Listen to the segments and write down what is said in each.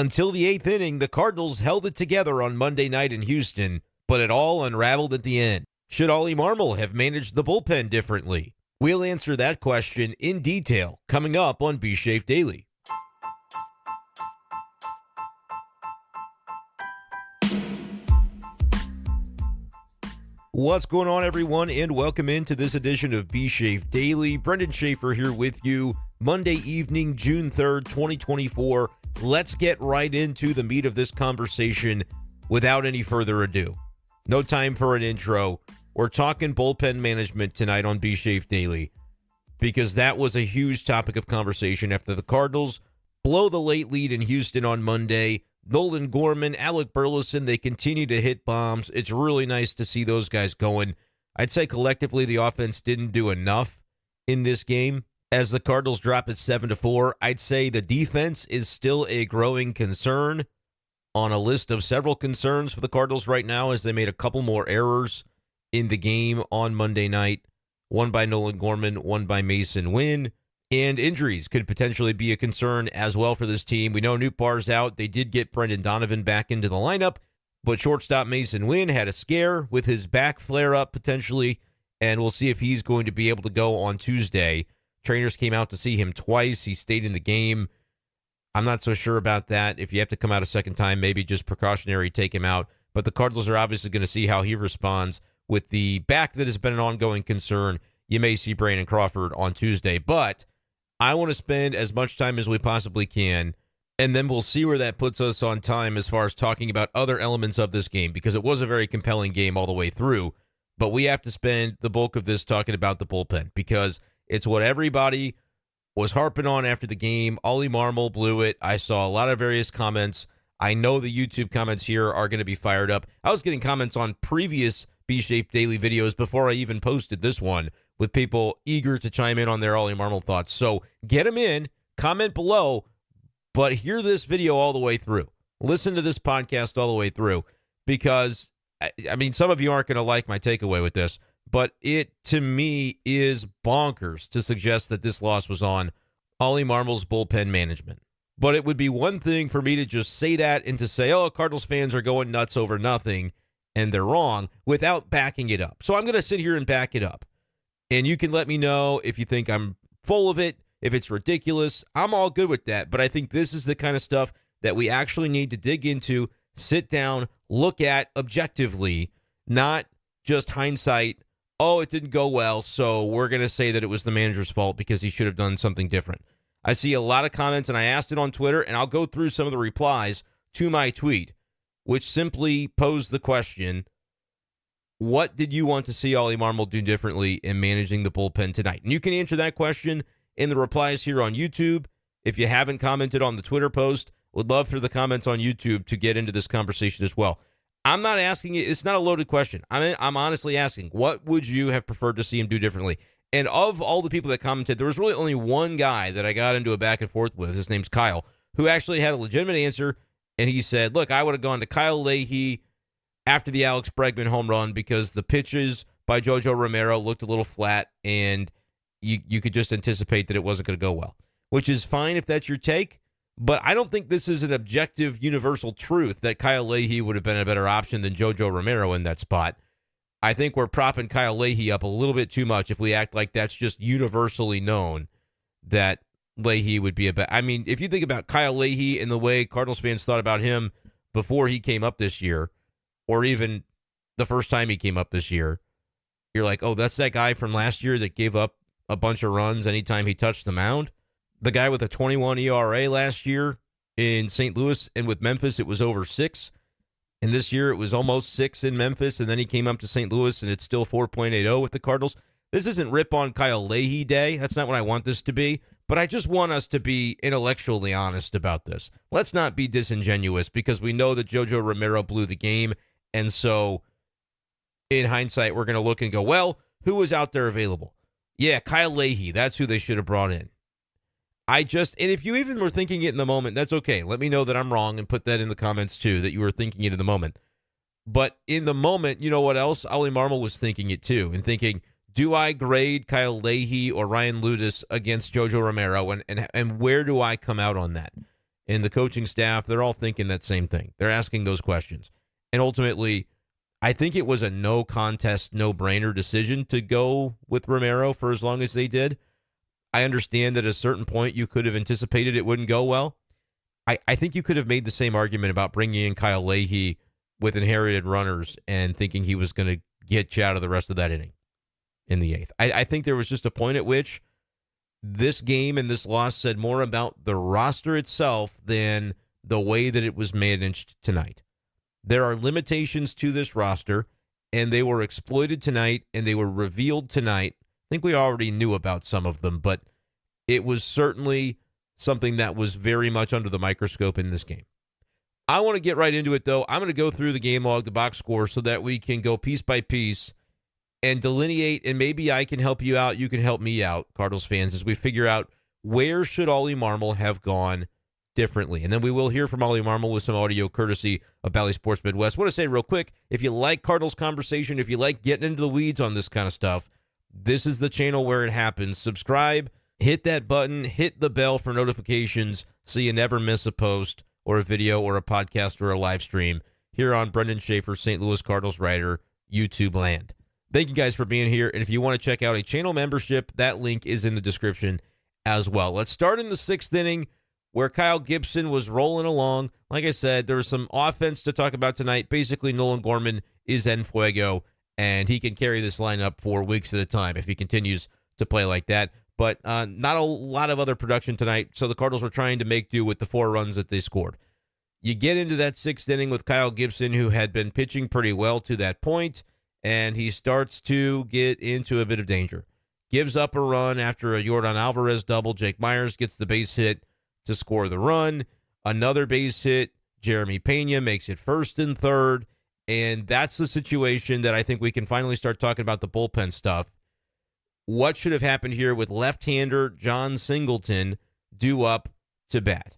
Until the 8th inning, the Cardinals held it together on Monday night in Houston, but it all unraveled at the end. Should Oli Marmol have managed the bullpen differently? We'll answer that question in detail coming up on B-Schaeff Daily. What's going on, everyone, and welcome into this edition of B-Schaeff Daily. Brenden Schaeffer here with you, Monday evening, June 3rd, 2024. Let's get right into the meat of this conversation without any further ado. No time for an intro. We're talking bullpen management tonight on B-Schaeff Daily because that was a huge topic of conversation after the Cardinals blow the late lead in Houston on Monday. Nolan Gorman, Alec Burleson, they continue to hit bombs. It's really nice to see those guys going. I'd say collectively the offense didn't do enough in this game. As the Cardinals drop at 7-4, I'd say the defense is still a growing concern on a list of several concerns for the Cardinals right now as they made a couple more errors in the game on Monday night. One by Nolan Gorman, one by Masyn Winn. And injuries could potentially be a concern as well for this team. We know Nootbaar's out. They did get Brendan Donovan back into the lineup, but shortstop Masyn Winn had a scare with his back flare-up potentially, and we'll see if he's going to be able to go on Tuesday. Trainers came out to see him twice. He stayed in the game. I'm not so sure about that. If you have to come out a second time, maybe just precautionary, take him out. But the Cardinals are obviously going to see how he responds with the back that has been an ongoing concern. You may see Brandon Crawford on Tuesday, but I want to spend as much time as we possibly can, and then we'll see where that puts us on time as far as talking about other elements of this game, because it was a very compelling game all the way through, but we have to spend the bulk of this talking about the bullpen, because it's what everybody was harping on after the game. Oli Marmol blew it. I saw a lot of various comments. I know the YouTube comments here are going to be fired up. I was getting comments on previous B-Schaeff Daily videos before I even posted this one, with people eager to chime in on their Oli Marmol thoughts. So get them in, comment below, but hear this video all the way through. Listen to this podcast all the way through, because, I mean, some of you aren't going to like my takeaway with this, but it, to me, is bonkers to suggest that this loss was on Oli Marmol's bullpen management. But it would be one thing for me to just say that and to say, oh, Cardinals fans are going nuts over nothing, and they're wrong, without backing it up. So I'm going to sit here and back it up. And you can let me know if you think I'm full of it, if it's ridiculous. I'm all good with that. But I think this is the kind of stuff that we actually need to dig into, sit down, look at objectively, not just hindsight. Oh, it didn't go well, so we're going to say that it was the manager's fault because he should have done something different. I see a lot of comments, and I asked it on Twitter, and I'll go through some of the replies to my tweet, which simply posed the question, what did you want to see Oli Marmol do differently in managing the bullpen tonight? And you can answer that question in the replies here on YouTube. If you haven't commented on the Twitter post, would love for the comments on YouTube to get into this conversation as well. I'm not asking it. It's not a loaded question. I'm honestly asking, what would you have preferred to see him do differently? And of all the people that commented, there was really only one guy that I got into a back and forth with. His name's Kyle, who actually had a legitimate answer. And he said, look, I would have gone to Kyle Leahy after the Alex Bregman home run because the pitches by JoJo Romero looked a little flat, and you could just anticipate that it wasn't going to go well, which is fine if that's your take. But I don't think this is an objective universal truth that Kyle Leahy would have been a better option than JoJo Romero in that spot. I think we're propping Kyle Leahy up a little bit too much if we act like that's just universally known that Leahy would be a better. I mean, if you think about Kyle Leahy and the way Cardinals fans thought about him before he came up this year, or even the first time he came up this year, you're like, oh, that's that guy from last year that gave up a bunch of runs anytime he touched the mound. The guy with a 21 ERA last year in St. Louis, and with Memphis, it was over 6. And this year, it was almost 6 in Memphis, and then he came up to St. Louis, and it's still 4.80 with the Cardinals. This isn't rip on Kyle Leahy day. That's not what I want this to be. But I just want us to be intellectually honest about this. Let's not be disingenuous, because we know that JoJo Romero blew the game. And so, in hindsight, we're going to look and go, well, who was out there available? Yeah, Kyle Leahy. That's who they should have brought in. And if you even were thinking it in the moment, that's okay. Let me know that I'm wrong and put that in the comments too, that you were thinking it in the moment. But in the moment, you know what else? Oli Marmol was thinking it too, and thinking, do I grade Kyle Leahy or Ryan Ludus against JoJo Romero, and where do I come out on that? and the coaching staff, they're all thinking that same thing. They're asking those questions. And ultimately, I think it was a no contest, no-brainer decision to go with Romero for as long as they did. I understand that at a certain point you could have anticipated it wouldn't go well. I think you could have made the same argument about bringing in Kyle Leahy with inherited runners and thinking he was going to get you out of the rest of that inning in the eighth. I think there was just a point at which this game and this loss said more about the roster itself than the way that it was managed tonight. There are limitations to this roster, and they were exploited tonight, and they were revealed tonight. I think we already knew about some of them, but it was certainly something that was very much under the microscope in this game. I want to get right into it, though. I'm going to go through the game log, the box score, so that we can go piece by piece and delineate, and maybe I can help you out. You can help me out, Cardinals fans, as we figure out where should Oli Marmol have gone differently. And then we will hear from Oli Marmol with some audio courtesy of Bally Sports Midwest. I want to say real quick, if you like Cardinals conversation, if you like getting into the weeds on this kind of stuff, this is the channel where it happens. Subscribe, hit that button, hit the bell for notifications so you never miss a post or a video or a podcast or a live stream here on Brenden Schaeffer, St. Louis Cardinals writer, YouTube land. Thank you guys for being here. And if you want to check out a channel membership, that link is in the description as well. Let's start in the sixth inning where Kyle Gibson was rolling along. Like I said, there was some offense to talk about tonight. Basically, Nolan Gorman is en fuego, and he can carry this lineup for weeks at a time if he continues to play like that. But not a lot of other production tonight, so the Cardinals were trying to make do with the 4 runs that they scored. You get into that sixth inning with Kyle Gibson, who had been pitching pretty well to that point, and he starts to get into a bit of danger. Gives up a run after a Yordan Alvarez double. Jake Myers gets the base hit to score the run. Another base hit. Jeremy Pena makes it first and third, and that's the situation that I think we can finally start talking about the bullpen stuff. What should have happened here with left-hander John Singleton due up to bat?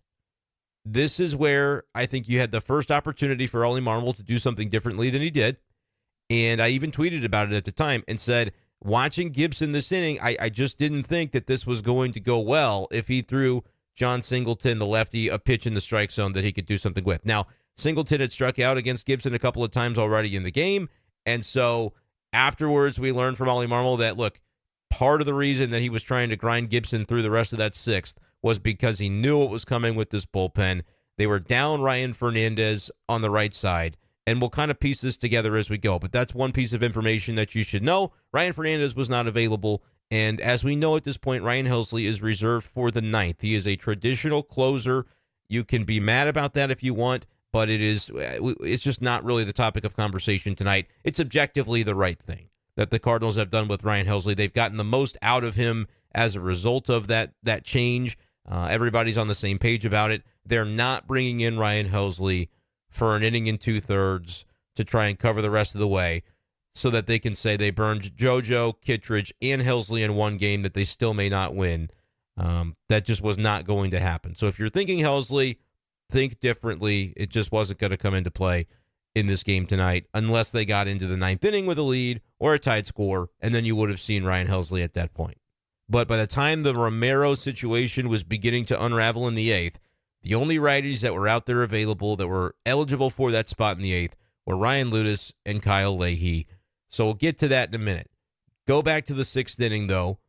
This is where I think you had the first opportunity for Oli Marmol to do something differently than he did. And I even tweeted about it at the time and said, watching Gibson this inning, I just didn't think that this was going to go well if he threw John Singleton, the lefty, a pitch in the strike zone that he could do something with. Now, Singleton had struck out against Gibson a couple of times already in the game. And so afterwards, we learned from Oli Marmol that, look, part of the reason that he was trying to grind Gibson through the rest of that sixth was because he knew what was coming with this bullpen. They were down Ryan Fernandez on the right side, and we'll kind of piece this together as we go. But that's one piece of information that you should know. Ryan Fernandez was not available, and as we know at this point, Ryan Helsley is reserved for the ninth. He is a traditional closer. You can be mad about that if you want, but it's just not really the topic of conversation tonight. It's objectively the right thing that the Cardinals have done with Ryan Helsley. They've gotten the most out of him as a result of that change. Everybody's on the same page about it. They're not bringing in Ryan Helsley for an inning and 2/3 to try and cover the rest of the way so that they can say they burned JoJo, Kittredge, and Helsley in one game that they still may not win. That just was not going to happen. So if you're thinking Helsley, think differently. It just wasn't going to come into play in this game tonight unless they got into the ninth inning with a lead or a tied score, and then you would have seen Ryan Helsley at that point. But by the time the Romero situation was beginning to unravel in the eighth, the only righties that were out there available that were eligible for that spot in the eighth were Ryan Ludus and Kyle Leahy. So we'll get to that in a minute. Go back to the sixth inning, though.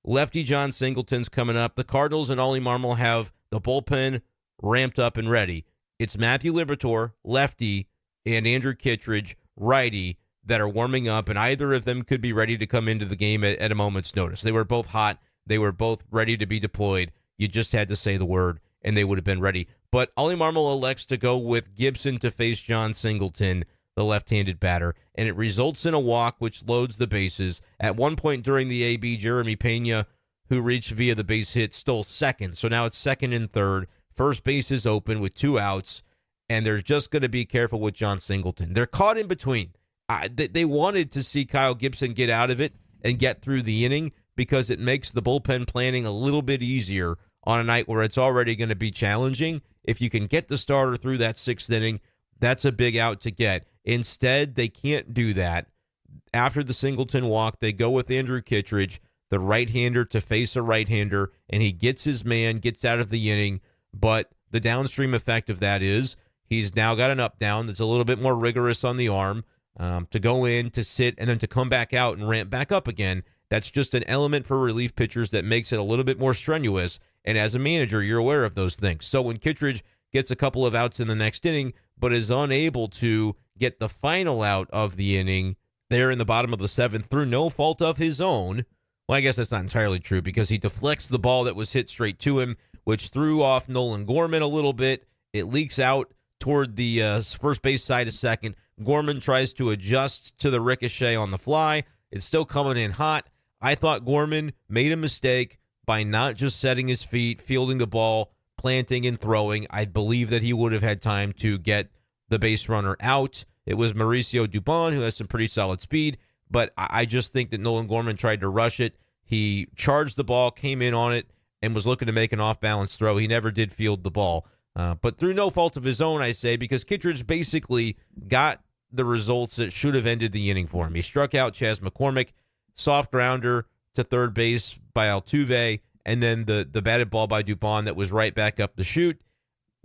Lefty John Singleton's coming up. The Cardinals and Oli Marmol have the bullpen ramped up and ready. It's Matthew Liberatore, lefty, and Andrew Kittredge, righty, that are warming up, and either of them could be ready to come into the game at a moment's notice. They were both hot. They were both ready to be deployed. You just had to say the word, and they would have been ready. But Oli Marmol elects to go with Gibson to face John Singleton, the left-handed batter, and it results in a walk, which loads the bases. At one point during the AB, Jeremy Pena, who reached via the base hit, stole second. So now it's second and third. First base is open with 2 outs, and they're just going to be careful with John Singleton. They're caught in between. They wanted to see Kyle Gibson get out of it and get through the inning because it makes the bullpen planning a little bit easier on a night where it's already going to be challenging. If you can get the starter through that sixth inning, that's a big out to get. Instead, they can't do that. After the Singleton walk, they go with Andrew Kittredge, the right-hander, to face a right-hander, and he gets his man, gets out of the inning, but the downstream effect of that is he's now got an up down that's a little bit more rigorous on the arm to go in, to sit, and then to come back out and ramp back up again. That's just an element for relief pitchers that makes it a little bit more strenuous. And as a manager, you're aware of those things. So when Kittredge gets a couple of outs in the next inning, but is unable to get the final out of the inning there in the bottom of the seventh through no fault of his own, well, I guess that's not entirely true because he deflects the ball that was hit straight to him, which threw off Nolan Gorman a little bit. It leaks out toward the first base side of second. Gorman tries to adjust to the ricochet on the fly. It's still coming in hot. I thought Gorman made a mistake by not just setting his feet, fielding the ball, planting and throwing. I believe that he would have had time to get the base runner out. It was Mauricio Dubon, who has some pretty solid speed, but I just think that Nolan Gorman tried to rush it. He charged the ball, came in on it, and was looking to make an off-balance throw. He never did field the ball. But through no fault of his own, I say, because Kittredge basically got the results that should have ended the inning for him. He struck out Chas McCormick, soft grounder to third base by Altuve, and then the batted ball by Dubon that was right back up the chute.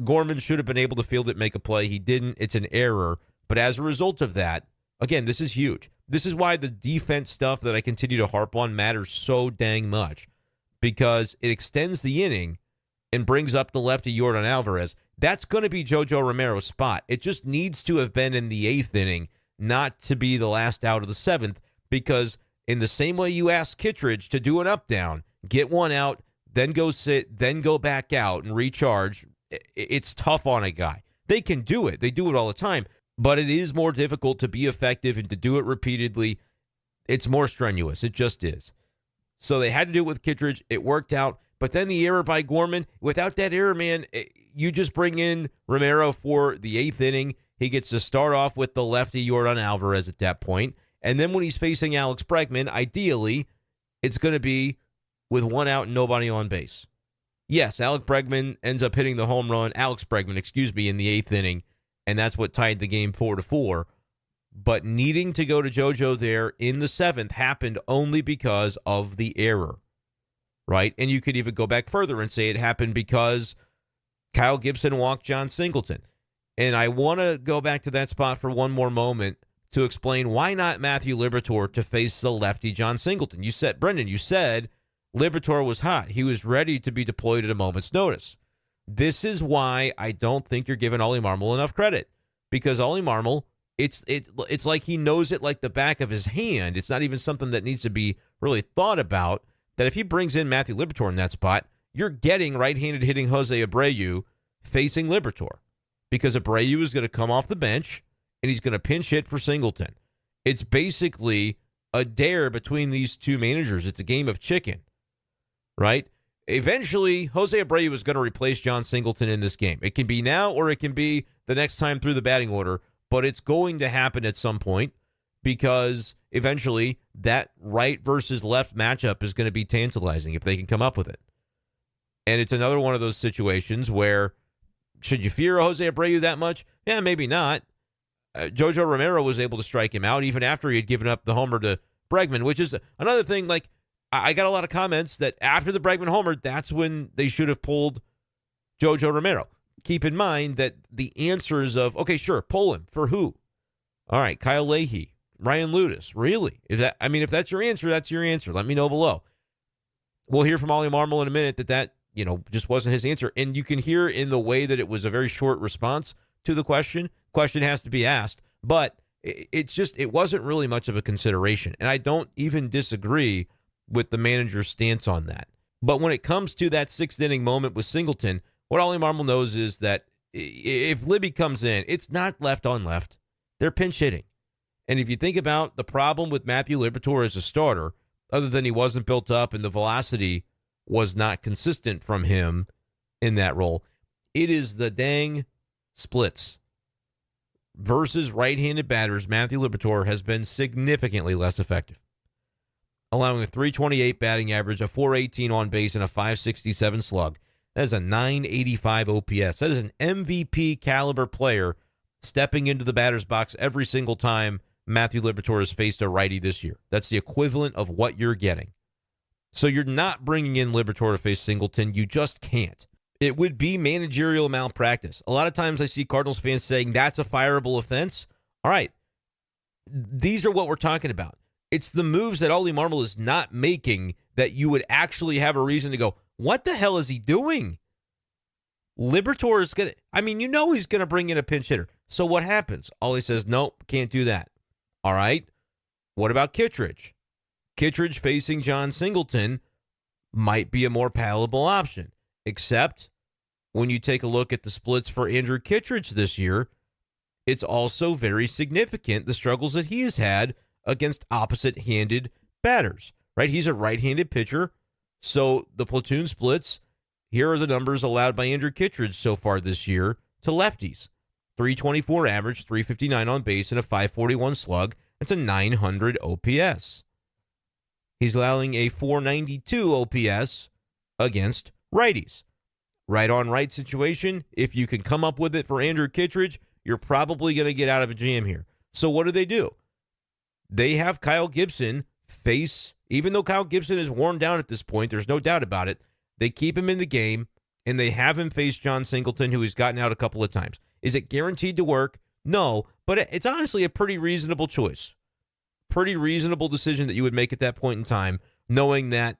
Gorman should have been able to field it, make a play. He didn't. It's an error. But as a result of that, again, this is huge. This is why the defense stuff that I continue to harp on matters so dang much, because it extends the inning and brings up the lefty Yordan Alvarez. That's going to be JoJo Romero's spot. It just needs to have been in the eighth inning, not to be the last out of the seventh, because in the same way you ask Kittredge to do an up-down, get one out, then go sit, then go back out and recharge, it's tough on a guy. They can do it. They do it all the time. But it is more difficult to be effective and to do it repeatedly. It's more strenuous. It just is. So they had to do it with Kittredge. It worked out. But then the error by Gorman, without that error, man, you just bring in Romero for the eighth inning. He gets to start off with the lefty Yordan Alvarez at that point. And then when he's facing Alex Bregman, ideally, it's going to be with one out and nobody on base. Yes, Alex Bregman ends up hitting the home run. Alex Bregman, in the eighth inning. And that's what tied the game 4-4. But needing to go to JoJo there in the seventh happened only because of the error, right? And you could even go back further and say it happened because Kyle Gibson walked John Singleton. And I want to go back to that spot for one more moment to explain why not Matthew Liberatore to face the lefty John Singleton. You said, Brenden, Liberatore was hot. He was ready to be deployed at a moment's notice. This is why I don't think you're giving Oli Marmol enough credit, because Oli Marmol, it's like he knows it like the back of his hand. It's not even something that needs to be really thought about, that if he brings in Matthew Liberatore in that spot, you're getting right-handed hitting Jose Abreu facing Liberatore, because Abreu is going to come off the bench and he's going to pinch hit for Singleton. It's basically a dare between these two managers. It's a game of chicken, right? Eventually, Jose Abreu is going to replace John Singleton in this game. It can be now or it can be the next time through the batting order, but it's going to happen at some point, because eventually that right versus left matchup is going to be tantalizing if they can come up with it. And it's another one of those situations where, should you fear Jose Abreu that much? Yeah, maybe not. JoJo Romero was able to strike him out even after he had given up the homer to Bregman, which is another thing. Like, I got a lot of comments that after the Bregman homer, that's when they should have pulled JoJo Romero. Keep in mind that the answers of, okay, sure, pull him. For who? All right, Kyle Leahy, Ryan Ludus. Really? If that's your answer, that's your answer. Let me know below. We'll hear from Oli Marmol in a minute that just wasn't his answer. And you can hear in the way that it was a very short response to the question. Question has to be asked, but it wasn't really much of a consideration. And I don't even disagree with the manager's stance on that. But when it comes to that sixth inning moment with Singleton, what Oli Marmol knows is that if Libby comes in, it's not left on left. They're pinch hitting. And if you think about the problem with Matthew Liberatore as a starter, other than he wasn't built up and the velocity was not consistent from him in that role, it is the dang splits. Versus right-handed batters, Matthew Liberatore has been significantly less effective, allowing a 328 batting average, a 418 on base, and a 567 slug. That is a 985 OPS. That is an MVP caliber player stepping into the batter's box every single time Matthew Liberatore has faced a righty this year. That's the equivalent of what you're getting. So you're not bringing in Liberatore to face Singleton. You just can't. It would be managerial malpractice. A lot of times I see Cardinals fans saying that's a fireable offense. All right, these are what we're talking about. It's the moves that Oli Marmol is not making that you would actually have a reason to go, what the hell is he doing? Liberatore is going to, he's going to bring in a pinch hitter. So what happens? Oli says, nope, can't do that. All right. What about Kittredge? Kittredge facing John Singleton might be a more palatable option, except when you take a look at the splits for Andrew Kittredge this year, it's also very significant, the struggles that he has had against opposite-handed batters, right? He's a right-handed pitcher, so the platoon splits, here are the numbers allowed by Andrew Kittredge so far this year to lefties. 324 average, 359 on base, and a 541 slug. That's a 900 OPS. He's allowing a 492 OPS against righties. Right-on-right situation, if you can come up with it for Andrew Kittredge, you're probably going to get out of a jam here. So what do? They have Kyle Gibson face, even though Kyle Gibson is worn down at this point, there's no doubt about it, they keep him in the game, and they have him face John Singleton, who has gotten out a couple of times. Is it guaranteed to work? No, but it's honestly a pretty reasonable choice. Pretty reasonable decision that you would make at that point in time, knowing that,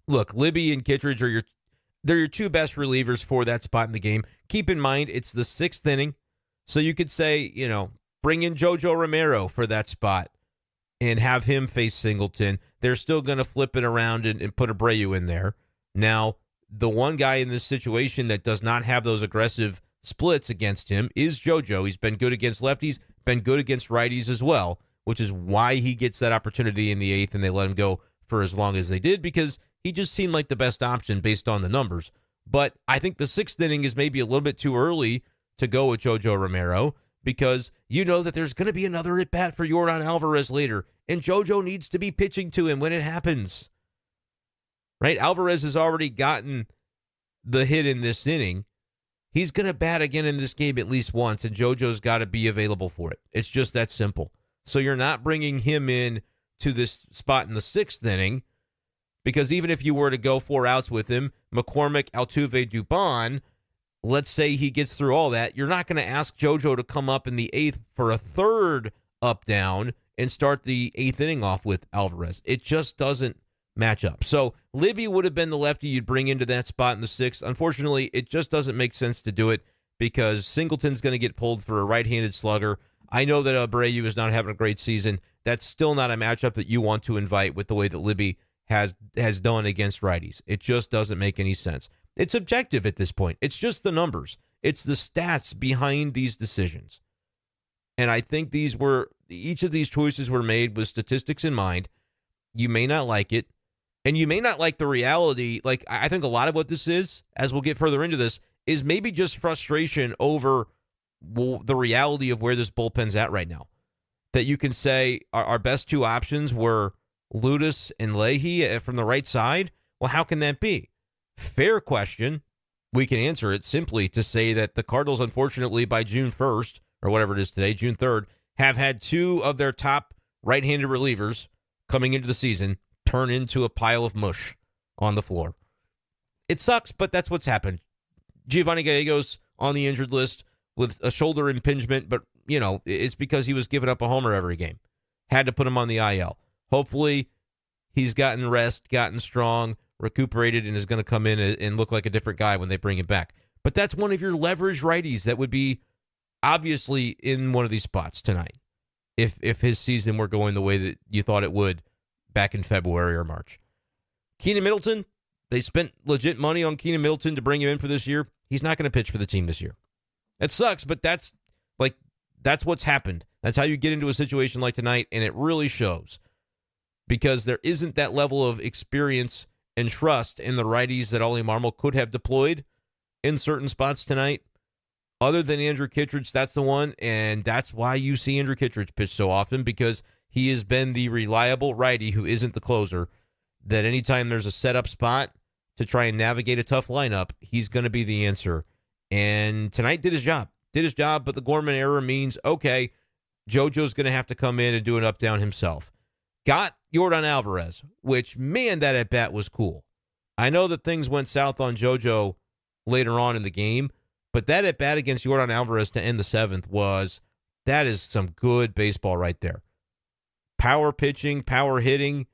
look, Libby and Kittredge are they're your two best relievers for that spot in the game. Keep in mind, it's the 6th inning, so you could say, bring in JoJo Romero for that spot and have him face Singleton. They're still going to flip it around and put Abreu in there. Now, the one guy in this situation that does not have those aggressive splits against him is JoJo. He's been good against lefties, been good against righties as well, which is why he gets that opportunity in the 8th, and they let him go for as long as they did, because he just seemed like the best option based on the numbers. But I think the 6th inning is maybe a little bit too early to go with JoJo Romero, because you know that there's going to be another at-bat for Yordan Alvarez later, and JoJo needs to be pitching to him when it happens. Right? Alvarez has already gotten the hit in this inning. He's going to bat again in this game at least once, and JoJo's got to be available for it. It's just that simple. So you're not bringing him in to this spot in the 6th inning, because even if you were to go 4 outs with him, McCormick, Altuve, Dubon, let's say he gets through all that, you're not going to ask JoJo to come up in the 8th for a 3rd up-down and start the 8th inning off with Alvarez. It just doesn't match up. So Libby would have been the lefty you'd bring into that spot in the 6th. Unfortunately, it just doesn't make sense to do it because Singleton's going to get pulled for a right-handed slugger. I know that Abreu is not having a great season. That's still not a matchup that you want to invite with the way that Libby has done against righties. It just doesn't make any sense. It's objective at this point. It's just the numbers. It's the stats behind these decisions. And I think each of these choices were made with statistics in mind. You may not like it, and you may not like the reality. Like, I think a lot of what this is, as we'll get further into this, is maybe just frustration over the reality of where this bullpen's at right now. That you can say our best 2 options were Ludus and Leahy from the right side. Well, how can that be? Fair question. We can answer it simply to say that the Cardinals, unfortunately, by June 1st, or whatever it is today, June 3rd, have had 2 of their top right-handed relievers coming into the season turn into a pile of mush on the floor. It sucks, but that's what's happened. Giovanni Gallegos on the injured list with a shoulder impingement, but, it's because he was giving up a homer every game. Had to put him on the IL. Hopefully, he's gotten rest, gotten strong, recuperated, and is going to come in and look like a different guy when they bring him back. But that's one of your leverage righties that would be obviously in one of these spots tonight if his season were going the way that you thought it would back in February or March. Keenan Middleton, they spent legit money on Keenan Middleton to bring him in for this year. He's not going to pitch for the team this year. It sucks, but that's what's happened. That's how you get into a situation like tonight, and it really shows. Because there isn't that level of experience and trust in the righties that Oli Marmol could have deployed in certain spots tonight. Other than Andrew Kittredge, that's the one, and that's why you see Andrew Kittredge pitch so often, because he has been the reliable righty who isn't the closer, that anytime there's a setup spot to try and navigate a tough lineup, he's going to be the answer. And tonight did his job. But the Gorman error means, okay, JoJo's going to have to come in and do an up-down himself. Got Yordan Alvarez, which, man, that at-bat was cool. I know that things went south on JoJo later on in the game. But that at bat against Yordan Alvarez to end the seventh that is some good baseball right there. Power pitching, power hitting.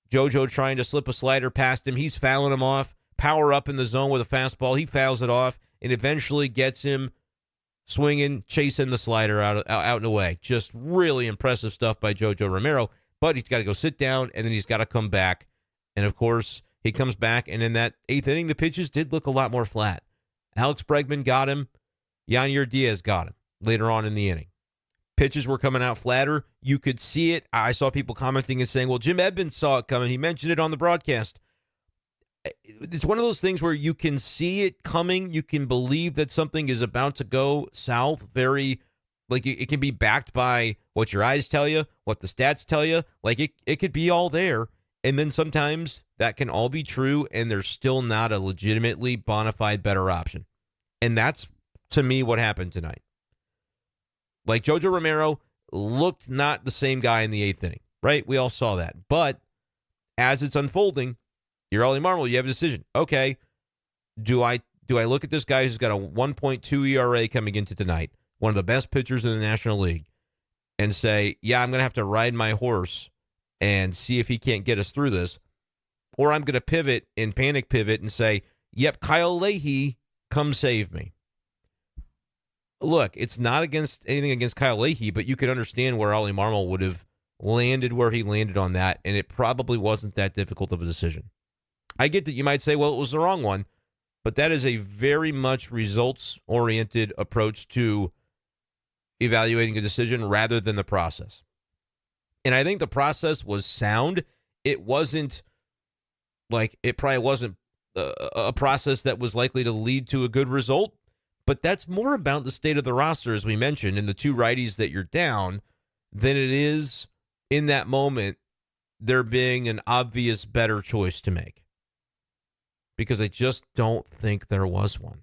JoJo trying to slip a slider past him. He's fouling him off. Power up in the zone with a fastball. He fouls it off and eventually gets him swinging, chasing the slider out and away. Just really impressive stuff by JoJo Romero. But he's got to go sit down, and then he's got to come back. And, of course, he comes back, and in that eighth inning, the pitches did look a lot more flat. Alex Bregman got him. Yanier Diaz got him later on in the inning. Pitches were coming out flatter. You could see it. I saw people commenting and saying, well, Jim Edmonds saw it coming. He mentioned it on the broadcast. It's one of those things where you can see it coming. You can believe that something is about to go south. It can be backed by what your eyes tell you, what the stats tell you. It could be all there. And then sometimes that can all be true, and there's still not a legitimately bona fide better option. And that's, to me, what happened tonight. JoJo Romero looked not the same guy in the eighth inning, right? We all saw that. But as it's unfolding, you're Oli Marmol, you have a decision. Okay, do I look at this guy who's got a 1.2 ERA coming into tonight, one of the best pitchers in the National League, and say, yeah, I'm going to have to ride my horse and see if he can't get us through this, or I'm going to pivot and panic pivot and say, yep, Kyle Leahy, come save me. Look, it's not anything against Kyle Leahy, but you could understand where Oli Marmol would have landed where he landed on that, and it probably wasn't that difficult of a decision. I get that you might say, well, it was the wrong one, but that is a very much results-oriented approach to evaluating a decision rather than the process. And I think the process was sound. It probably wasn't a process that was likely to lead to a good result, but that's more about the state of the roster, as we mentioned, and the two righties that you're down, than it is in that moment there being an obvious better choice to make. Because I just don't think there was one.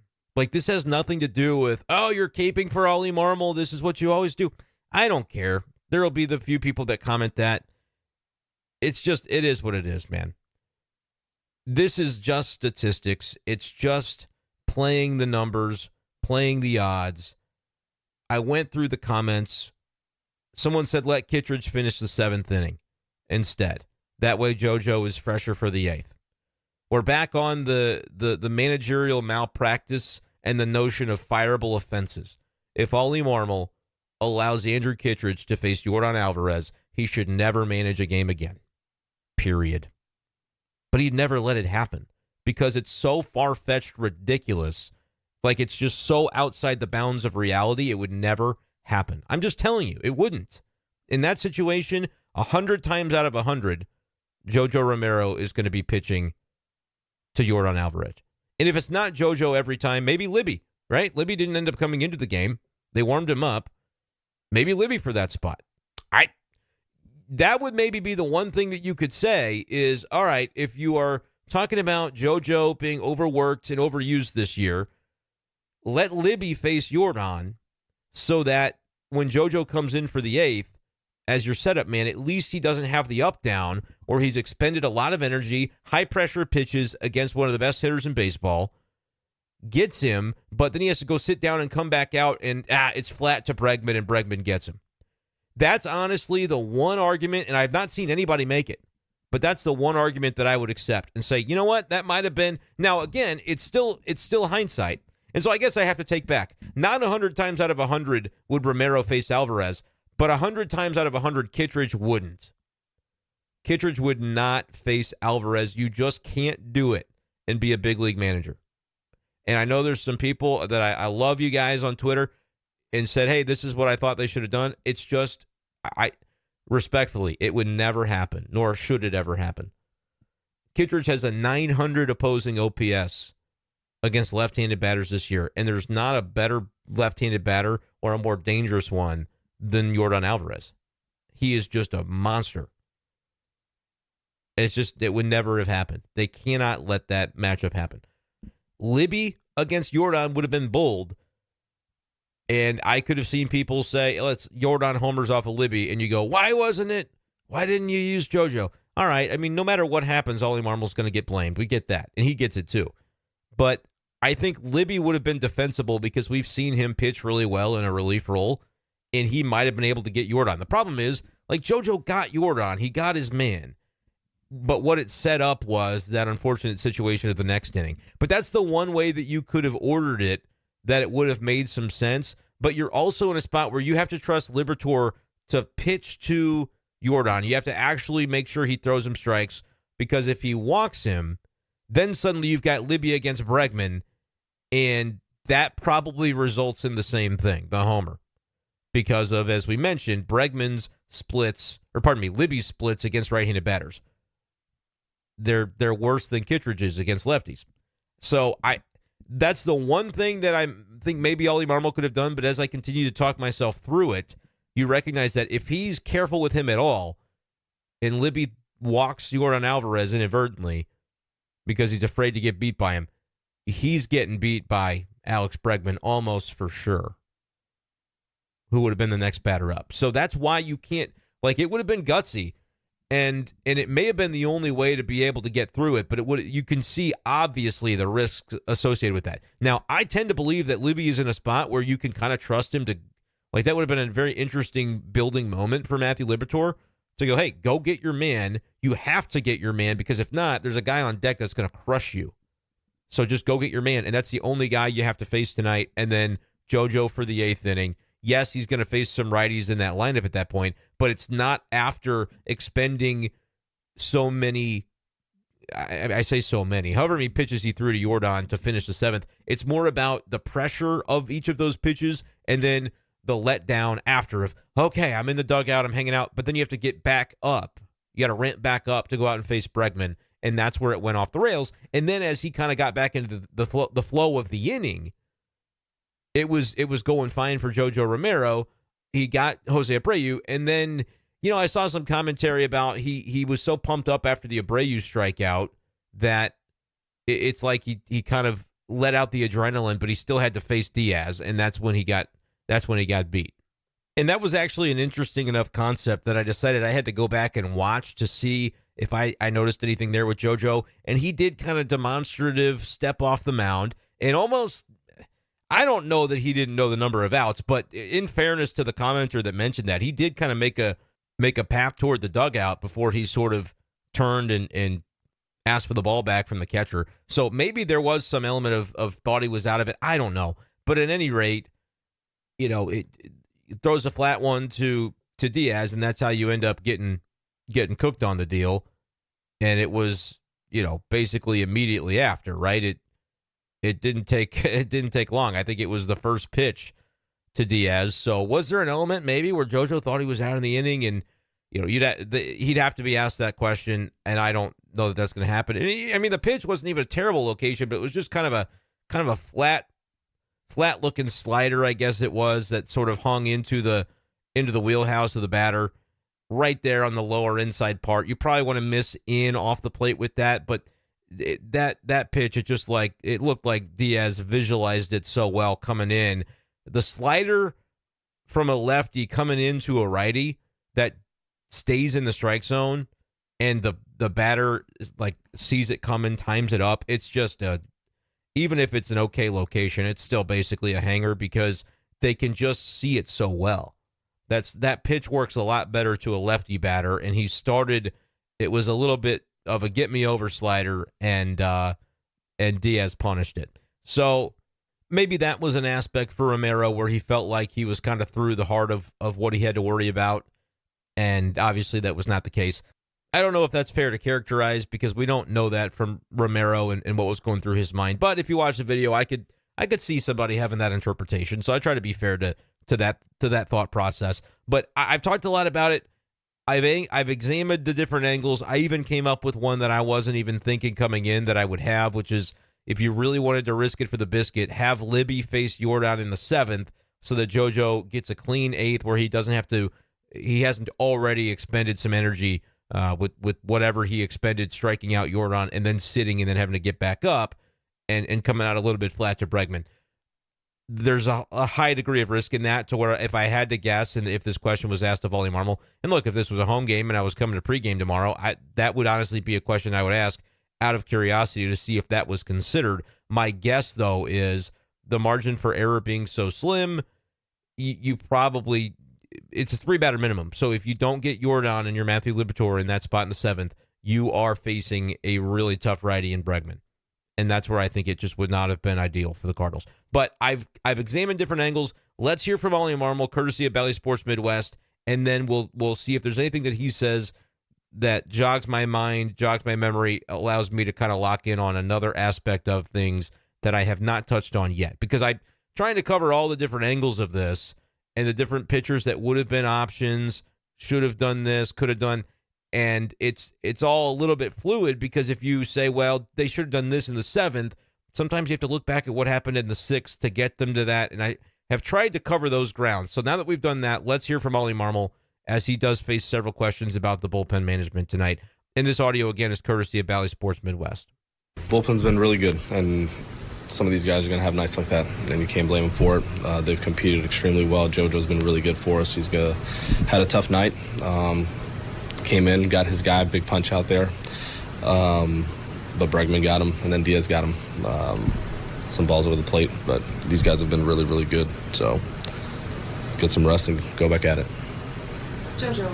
This has nothing to do with, oh, you're caping for Oli Marmol. This is what you always do. I don't care. There will be the few people that comment that. It is what it is, man. This is just statistics. It's just playing the numbers, playing the odds. I went through the comments. Someone said, let Kittredge finish the seventh inning instead. That way JoJo is fresher for the eighth. We're back on the managerial malpractice and the notion of fireable offenses. If Oli Marmol allows Andrew Kittredge to face Yordan Alvarez, he should never manage a game again. Period. But he'd never let it happen because it's so far-fetched ridiculous. It's just so outside the bounds of reality, it would never happen. I'm just telling you, it wouldn't. In that situation, 100 times out of 100, JoJo Romero is going to be pitching to Yordan Alvarez. And if it's not JoJo every time, maybe Libby, right? Libby didn't end up coming into the game. They warmed him up. Maybe Libby for that spot. That would maybe be the one thing that you could say is, all right, if you are talking about JoJo being overworked and overused this year, let Libby face Yordan so that when JoJo comes in for the eighth, as your setup man, at least he doesn't have the up-down or he's expended a lot of energy, high-pressure pitches against one of the best hitters in baseball, gets him, but then he has to go sit down and come back out, and it's flat to Bregman, and Bregman gets him. That's honestly the one argument, and I've not seen anybody make it, but that's the one argument that I would accept and say, you know what, that might have been. Now, again, it's still hindsight, and so I guess I have to take back. Not 100 times out of 100 would Romero face Alvarez, but 100 times out of 100, Kittredge wouldn't. Kittredge would not face Alvarez. You just can't do it and be a big league manager. And I know there's some people that I love you guys on Twitter and said, hey, this is what I thought they should have done. It's just, respectfully, it would never happen, nor should it ever happen. Kittredge has a 900 opposing OPS against left-handed batters this year, and there's not a better left-handed batter or a more dangerous one than Yordan Alvarez. He is just a monster. It would never have happened. They cannot let that matchup happen. Libby against Yordan would have been bold, and I could have seen people say, let's Yordan homers off of Libby, and you go, why wasn't it? Why didn't you use JoJo? All right, I mean, no matter what happens, Oli Marmol's going to get blamed. We get that, and he gets it too. But I think Libby would have been defensible because we've seen him pitch really well in a relief role, and he might have been able to get Yordan. The problem is, like, JoJo got Yordan. He got his man. But what it set up was that unfortunate situation of the next inning. But that's the one way that you could have ordered it, that it would have made some sense. But you're also in a spot where you have to trust Liberatore to pitch to Yordan. You have to actually make sure he throws him strikes, because if he walks him, then suddenly you've got Libby against Bregman, and that probably results in the same thing, the homer. Because of, as we mentioned, Bregman's splits, Libby's splits against right-handed batters. They're worse than Kittredge's against lefties. So that's the one thing that I think maybe Oli Marmol could have done, but as I continue to talk myself through it, you recognize that if he's careful with him at all, and Libby walks Yordan Alvarez inadvertently because he's afraid to get beat by him, he's getting beat by Alex Bregman almost for sure, who would have been the next batter up. So that's why you can't, like, it would have been gutsy. And it may have been the only way to be able to get through it, but you can see obviously the risks associated with that. Now, I tend to believe that Libby is in a spot where you can kind of trust him to, like, that would have been a very interesting building moment for Matthew Liberatore to go, hey, go get your man. You have to get your man, because if not, there's a guy on deck that's going to crush you. So just go get your man, and that's the only guy you have to face tonight. And then JoJo for the 8th inning. Yes, he's going to face some righties in that lineup at that point, but it's not after expending so many, I say so many, however many pitches he threw to Yordan to finish the 7th. It's more about the pressure of each of those pitches and then the letdown after of, okay, I'm in the dugout, I'm hanging out, but then you have to get back up. You got to ramp back up to go out and face Bregman, and that's where it went off the rails. And then as he kind of got back into the flow of the inning, it was going fine for JoJo Romero. He got Jose Abreu, and then, I saw some commentary about he was so pumped up after the Abreu strikeout that it's like he kind of let out the adrenaline, but he still had to face Diaz, and that's when he got beat. And that was actually an interesting enough concept that I decided I had to go back and watch to see if I noticed anything there with JoJo, and he did kind of demonstrative step off the mound and almost. I don't know that he didn't know the number of outs, but in fairness to the commenter that mentioned that, he did kind of make a path toward the dugout before he sort of turned and asked for the ball back from the catcher. So maybe there was some element of thought he was out of it. I don't know. But at any rate, it throws a flat one to Diaz, and that's how you end up getting cooked on the deal. And it was, basically immediately after, right? It didn't take long. I think it was the first pitch to Diaz. So was there an element maybe where JoJo thought he was out in the inning, and he'd have to be asked that question, and I don't know that that's going to happen. And the pitch wasn't even a terrible location, but it was just kind of a flat looking slider, I guess it was, that sort of hung into the wheelhouse of the batter right there on the lower inside part. You probably want to miss in off the plate with that, but that pitch, it looked like Diaz visualized it so well coming in. The slider from a lefty coming into a righty that stays in the strike zone, and the batter sees it coming, times it up. It's just even if it's an okay location, it's still basically a hanger because they can just see it so well. That pitch works a lot better to a lefty batter, and he started. It was a little bit of a get me over slider, and Diaz punished it. So maybe that was an aspect for Romero where he felt like he was kind of through the heart of what he had to worry about, and obviously that was not the case. I don't know if that's fair to characterize because we don't know that from Romero and what was going through his mind. But if you watch the video, I could see somebody having that interpretation. So I try to be fair to that thought process. But I've talked a lot about it. I've examined the different angles. I even came up with one that I wasn't even thinking coming in that I would have, which is if you really wanted to risk it for the biscuit, have Libby face Yordan in the 7th so that JoJo gets a clean 8th where he hasn't already expended some energy with whatever he expended striking out Yordan and then sitting and then having to get back up and coming out a little bit flat to Bregman. There's a high degree of risk in that to where if I had to guess, and if this question was asked of Oli Marmol, and look, if this was a home game and I was coming to pregame tomorrow, that would honestly be a question I would ask. out of curiosity to see if that was considered. My guess, though, is the margin for error being so slim, you probably, it's a 3-batter minimum. So if you don't get Yordan and your Matthew Liberatore in that spot in the 7th, you are facing a really tough righty in Bregman. And that's where I think it just would not have been ideal for the Cardinals. But I've examined different angles. Let's hear from Oli Marmol, courtesy of Bally Sports Midwest, and then we'll see if there's anything that he says that jogs my mind, jogs my memory, allows me to kind of lock in on another aspect of things that I have not touched on yet. Because I'm trying to cover all the different angles of this and the different pitchers that would have been options, should have done this, could have done. And it's all a little bit fluid because if you say, well, they should have done this in the 7th, sometimes you have to look back at what happened in the 6th to get them to that. And I have tried to cover those grounds. So now that we've done that, let's hear from Oli Marmol as he does face several questions about the bullpen management tonight. And this audio, again, is courtesy of Bally Sports Midwest. Bullpen's been really good, and some of these guys are going to have nights like that, and you can't blame them for it. They've competed extremely well. JoJo's been really good for us. He's had a tough night. Came in, got his guy, big punch out there. But Bregman got him, and then Diaz got him. Some balls over the plate, but these guys have been really, really good. So get some rest and go back at it. JoJo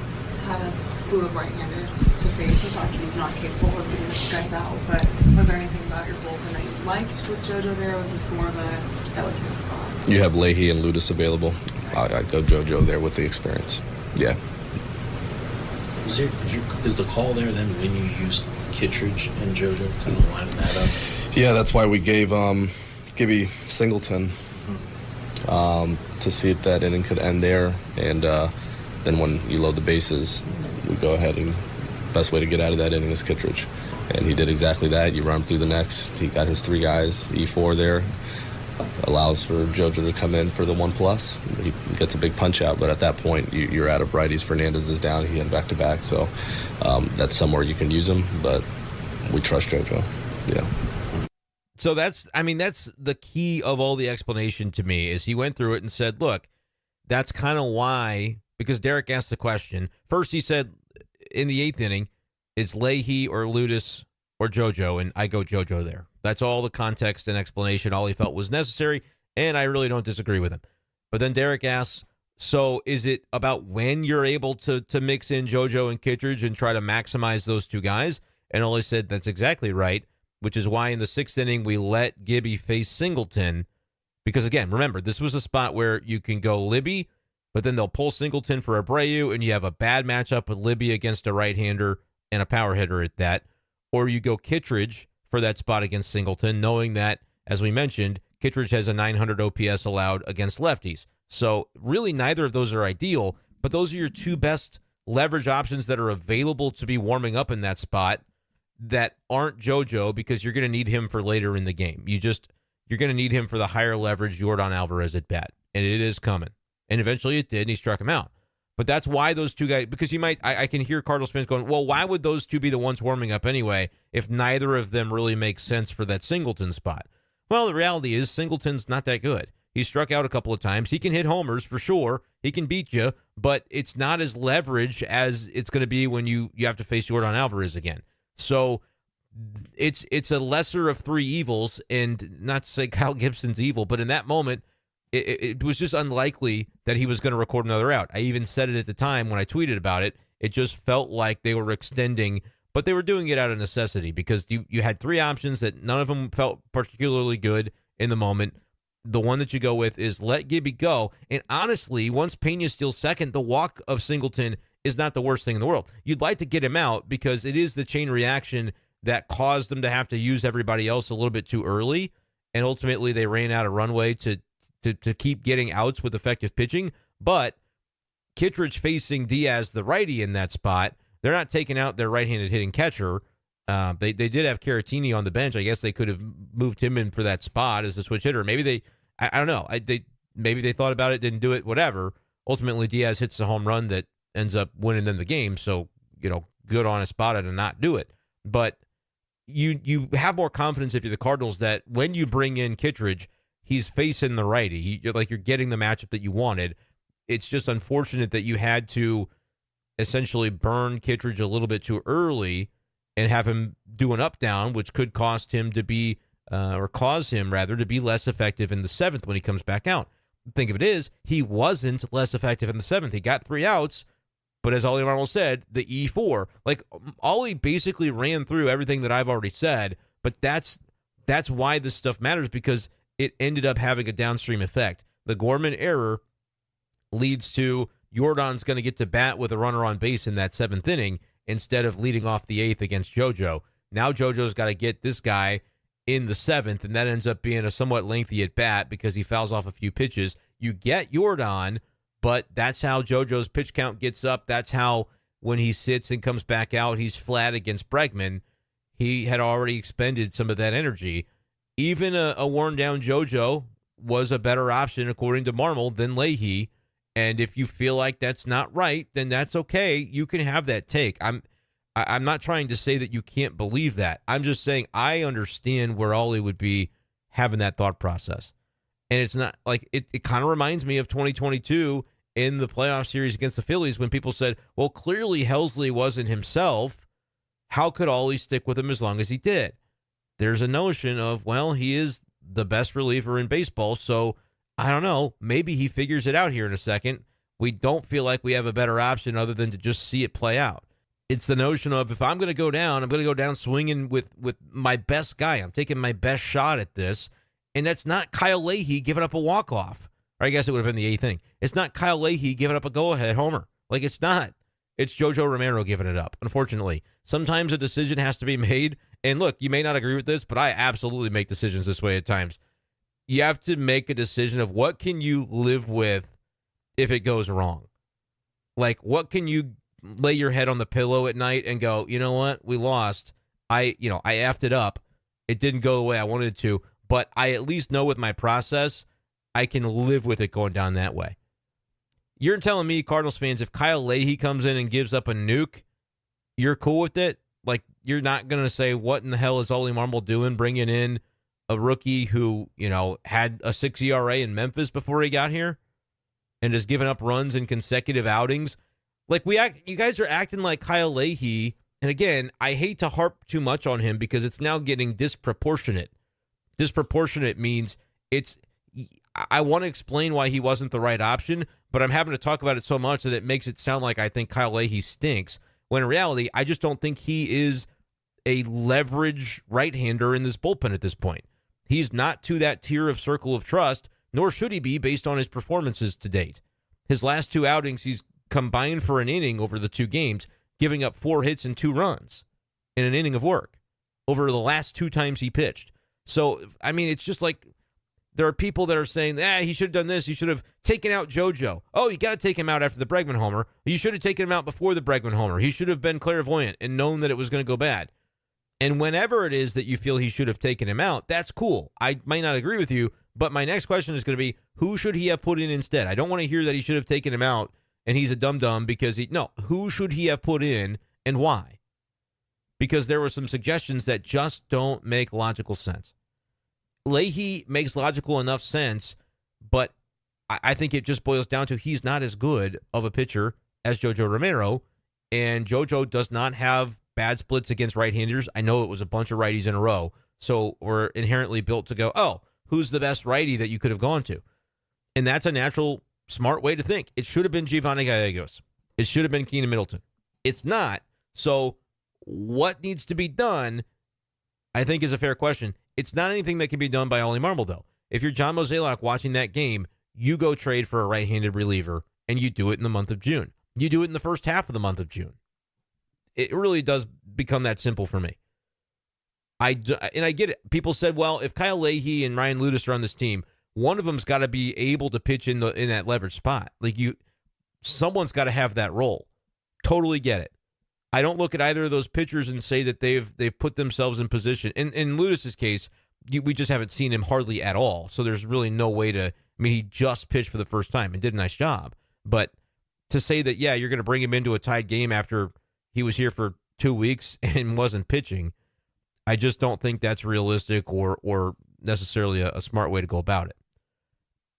had a slew of right-handers to face. It's not like he's not capable of getting these guys out, but was there anything about your bullpen that you liked with JoJo there, or was this more of that was his spot? You have Leahy and Ludus available. I'd go JoJo there with the experience. Yeah. Is the call there then when you use Kittredge and JoJo, kind of lining that up? Yeah, that's why we gave Gibby Singleton to see if that inning could end there, and then when you load the bases, we go ahead and best way to get out of that inning is Kittredge. And he did exactly that. You run him through the necks. He got his 3 guys, E4 there. Allows for JoJo to come in for the 1+. He gets a big punch out, but at that point, you're out of righties. Fernandez is down. He had back-to-back. So that's somewhere you can use him, but we trust JoJo. Yeah. So that's the key of all the explanation to me is he went through it and said, look, that's kind of why, because Derek asked the question. First, he said in the 8th inning, it's Leahy or Ludus or JoJo, and I go JoJo there. That's all the context and explanation all he felt was necessary, and I really don't disagree with him. But then Derek asks, so is it about when you're able to mix in JoJo and Kittredge and try to maximize those 2 guys? And Oli said that's exactly right, which is why in the 6th inning we let Gibby face Singleton. Because, again, remember, this was a spot where you can go Libby, but then they'll pull Singleton for Abreu, and you have a bad matchup with Libby against a right-hander and a power hitter at that. Or you go Kittredge for that spot against Singleton, knowing that, as we mentioned, Kittredge has a 900 OPS allowed against lefties. So really neither of those are ideal, but those are your 2 best leverage options that are available to be warming up in that spot that aren't JoJo, because you're going to need him for later in the game. You're going to need him for the higher leverage Yordan Alvarez at bat, and it is coming. And eventually it did, and he struck him out. But that's why those 2 guys, because I can hear Cardinals fans going, well, why would those 2 be the ones warming up anyway if neither of them really makes sense for that Singleton spot? Well, the reality is Singleton's not that good. He struck out a couple of times. He can hit homers for sure. He can beat you, but it's not as leverage as it's going to be when you have to face Yordan Alvarez again. So it's a lesser of 3 evils, and not to say Kyle Gibson's evil, but in that moment, it was just unlikely that he was going to record another out. I even said it at the time when I tweeted about it. It just felt like they were extending, but they were doing it out of necessity because you had 3 options that none of them felt particularly good in the moment. The one that you go with is let Gibby go. And honestly, once Pena steals second, the walk of Singleton is not the worst thing in the world. You'd like to get him out because it is the chain reaction that caused them to have to use everybody else a little bit too early. And ultimately, they ran out of runway to keep getting outs with effective pitching. But Kittredge facing Diaz, the righty in that spot, they're not taking out their right-handed hitting catcher. They did have Caratini on the bench. I guess they could have moved him in for that spot as a switch hitter. Maybe I don't know. Maybe they thought about it, didn't do it, whatever. Ultimately, Diaz hits the home run that ends up winning them the game. So, good on Espada to not do it. But you have more confidence if you're the Cardinals that when you bring in Kittredge, he's facing the righty. You're getting the matchup that you wanted. It's just unfortunate that you had to essentially burn Kittredge a little bit too early and have him do an up down, which could cost him to be, or cause him rather, to be less effective in the 7th when he comes back out. The thing of it is, he wasn't less effective in the 7th. He got 3 outs, but as Oli Marmol said, the E4, like Oli basically ran through everything that I've already said, but that's why this stuff matters, because it ended up having a downstream effect. The Gorman error leads to Yordan's going to get to bat with a runner on base in that 7th inning instead of leading off the 8th against JoJo. Now JoJo's got to get this guy in the 7th, and that ends up being a somewhat lengthy at bat because he fouls off a few pitches. You get Yordan, but that's how JoJo's pitch count gets up. That's how when he sits and comes back out, he's flat against Bregman. He had already expended some of that energy. Even a worn-down JoJo was a better option, according to Marmol, than Leahy. And if you feel like that's not right, then that's okay. You can have that take. I'm not trying to say that you can't believe that. I'm just saying I understand where Oli would be having that thought process. And it's not like it kind of reminds me of 2022 in the playoff series against the Phillies when people said, well, clearly Helsley wasn't himself. How could Oli stick with him as long as he did? There's a notion of, well, he is the best reliever in baseball, so I don't know. Maybe he figures it out here in a second. We don't feel like we have a better option other than to just see it play out. It's the notion of, if I'm going to go down, I'm going to go down swinging with my best guy. I'm taking my best shot at this, and that's not Kyle Leahy giving up a walk-off. Or I guess it would have been the 8th thing. It's not Kyle Leahy giving up a go-ahead homer. Like, it's not. It's JoJo Romero giving it up, unfortunately. Sometimes a decision has to be made. And look, you may not agree with this, but I absolutely make decisions this way at times. You have to make a decision of what can you live with if it goes wrong. Like, what can you lay your head on the pillow at night and go, you know what, we lost. I effed it up. It didn't go the way I wanted it to, but I at least know with my process, I can live with it going down that way. You're telling me, Cardinals fans, if Kyle Leahy comes in and gives up a nuke, you're cool with it? Like, you're not going to say, what in the hell is Oli Marmol doing, bringing in a rookie who, had a 6 ERA in Memphis before he got here and has given up runs in consecutive outings? Like, you guys are acting like Kyle Leahy. And again, I hate to harp too much on him because it's now getting disproportionate. Disproportionate means I want to explain why he wasn't the right option, but I'm having to talk about it so much that it makes it sound like I think Kyle Leahy stinks. When in reality, I just don't think he is a leverage right-hander in this bullpen at this point. He's not to that tier of circle of trust, nor should he be based on his performances to date. His last 2 outings, he's combined for an inning over the 2 games, giving up 4 hits and 2 runs in an inning of work over the last 2 times he pitched. So, I mean, it's just like there are people that are saying, he should have done this. He should have taken out JoJo. Oh, you got to take him out after the Bregman homer. You should have taken him out before the Bregman homer. He should have been clairvoyant and known that it was going to go bad. And whenever it is that you feel he should have taken him out, that's cool. I might not agree with you, but my next question is going to be, who should he have put in instead? I don't want to hear that he should have taken him out and he's a dum-dum because who should he have put in and why? Because there were some suggestions that just don't make logical sense. Leahy makes logical enough sense, but I think it just boils down to he's not as good of a pitcher as JoJo Romero, and JoJo does not have bad splits against right-handers. I know it was a bunch of righties in a row, so we're inherently built to go, who's the best righty that you could have gone to? And that's a natural, smart way to think. It should have been Giovanni Gallegos. It should have been Keenan Middleton. It's not. So what needs to be done, I think, is a fair question. It's not anything that can be done by Oli Marmol, though. If you're John Mozeliak watching that game, you go trade for a right-handed reliever, and you do it in the month of June. You do it in the first half of the month of June. It really does become that simple for me. I get it. People said, well, if Kyle Leahy and Ryan Ludis are on this team, one of them's got to be able to pitch in that leverage spot. Someone's got to have that role. Totally get it. I don't look at either of those pitchers and say that they've put themselves in position. In Ludis's case, we just haven't seen him hardly at all. So there's really no way to. I mean, he just pitched for the first time and did a nice job. But to say that, you're going to bring him into a tied game after he was here for 2 weeks and wasn't pitching, I just don't think that's realistic or necessarily a smart way to go about it.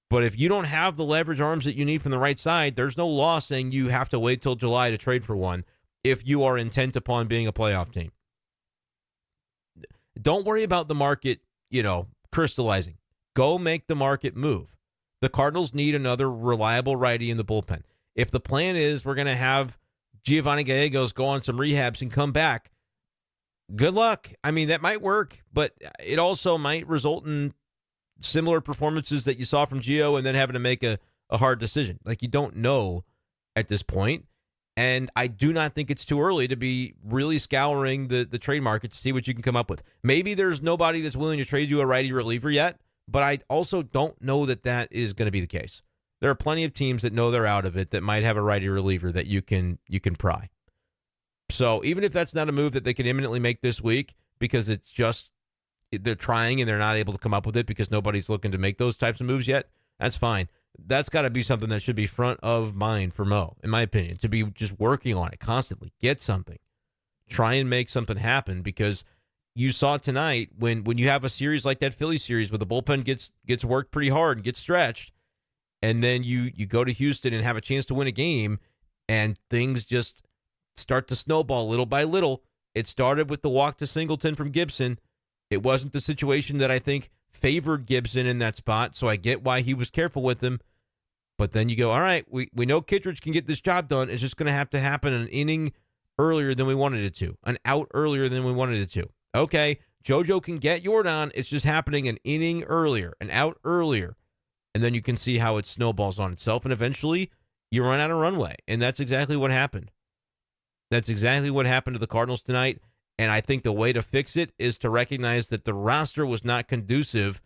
But if you don't have the leverage arms that you need from the right side, there's no law saying you have to wait till July to trade for one if you are intent upon being a playoff team. Don't worry about the market, crystallizing. Go make the market move. The Cardinals need another reliable righty in the bullpen. If the plan is we're going to have Giovanni Gallegos go on some rehabs and come back, good luck. I mean, that might work, but it also might result in similar performances that you saw from Gio and then having to make a hard decision. Like, you don't know at this point. And I do not think it's too early to be really scouring the trade market to see what you can come up with. Maybe there's nobody that's willing to trade you a righty reliever yet, but I also don't know that is going to be the case. There are plenty of teams that know they're out of it that might have a righty reliever that you can pry. So even if that's not a move that they can imminently make this week because it's just they're trying and they're not able to come up with it because nobody's looking to make those types of moves yet, that's fine. That's got to be something that should be front of mind for Mo, in my opinion, to be just working on it constantly. Get something. Try and make something happen, because you saw tonight when you have a series like that Philly series where the bullpen gets worked pretty hard and gets stretched, and then you go to Houston and have a chance to win a game, and things just start to snowball little by little. It started with the walk to Singleton from Gibson. It wasn't the situation that I think favored Gibson in that spot, so I get why he was careful with him. But then you go, all right, we know Kittredge can get this job done. It's just going to have to happen an inning earlier than we wanted it to, an out earlier than we wanted it to. Okay, JoJo can get Yordan. It's just happening an inning earlier, an out earlier. And then you can see how it snowballs on itself, and eventually you run out of runway. And that's exactly what happened. That's exactly what happened to the Cardinals tonight. And I think the way to fix it is to recognize that the roster was not conducive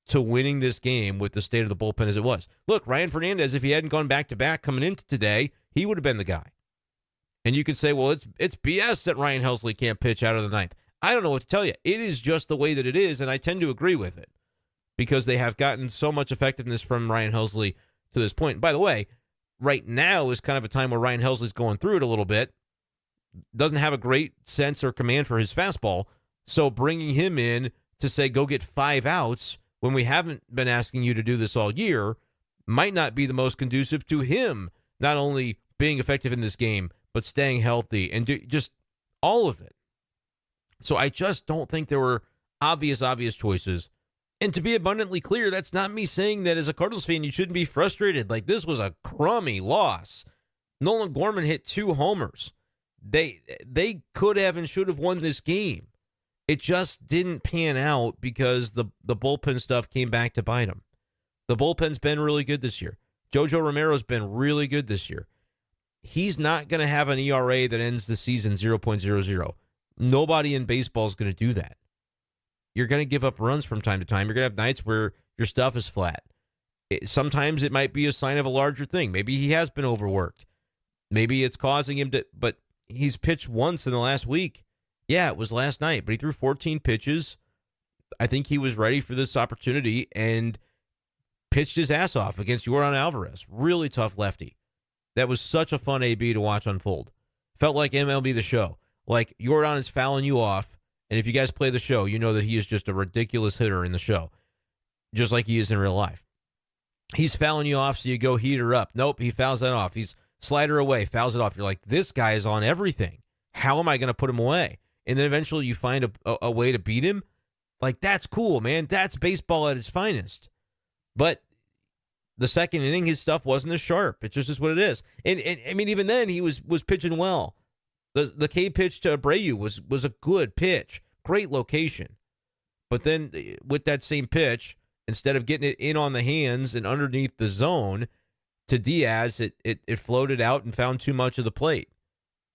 to winning this game with the state of the bullpen as it was. Look, Ryan Fernandez, if he hadn't gone back-to-back coming into today, he would have been the guy. And you could say, well, it's BS that Ryan Helsley can't pitch out of the ninth. I don't know what to tell you. It is just the way that it is, and I tend to agree with it because they have gotten so much effectiveness from Ryan Helsley to this point. By the way, right now is kind of a time where Ryan Helsley's going through it a little bit. Doesn't have a great sense or command for his fastball. So bringing him in to say, go get 5 outs when we haven't been asking you to do this all year might not be the most conducive to him not only being effective in this game, but staying healthy and just all of it. So I just don't think there were obvious choices. And to be abundantly clear, that's not me saying that as a Cardinals fan, you shouldn't be frustrated. Like, this was a crummy loss. Nolan Gorman hit 2 homers. They could have and should have won this game. It just didn't pan out because the bullpen stuff came back to bite them. The bullpen's been really good this year. JoJo Romero's been really good this year. He's not going to have an ERA that ends the season 0.00. Nobody in baseball is going to do that. You're going to give up runs from time to time. You're going to have nights where your stuff is flat. Sometimes it might be a sign of a larger thing. Maybe he has been overworked. Maybe it's causing him to, but he's pitched once in the last week. Yeah, it was last night, but he threw 14 pitches. I think he was ready for this opportunity and pitched his ass off against Yordan Alvarez. Really tough lefty. That was such a fun AB to watch unfold. Felt like MLB The Show. Like, Yordan is fouling you off, and if you guys play the show, you know that he is just a ridiculous hitter in the show, just like he is in real life. He's fouling you off, so you go heater up. Nope, he fouls that off. He's slider away, fouls it off. You're like, this guy is on everything. How am I going to put him away? And then eventually you find a way to beat him. Like, that's cool, man. That's baseball at its finest. But the second inning, his stuff wasn't as sharp. It just is what it is. And I mean, even then, he was pitching well. The K pitch to Abreu was a good pitch. Great location. But then with that same pitch, instead of getting it in on the hands and underneath the zone to Diaz, it floated out and found too much of the plate.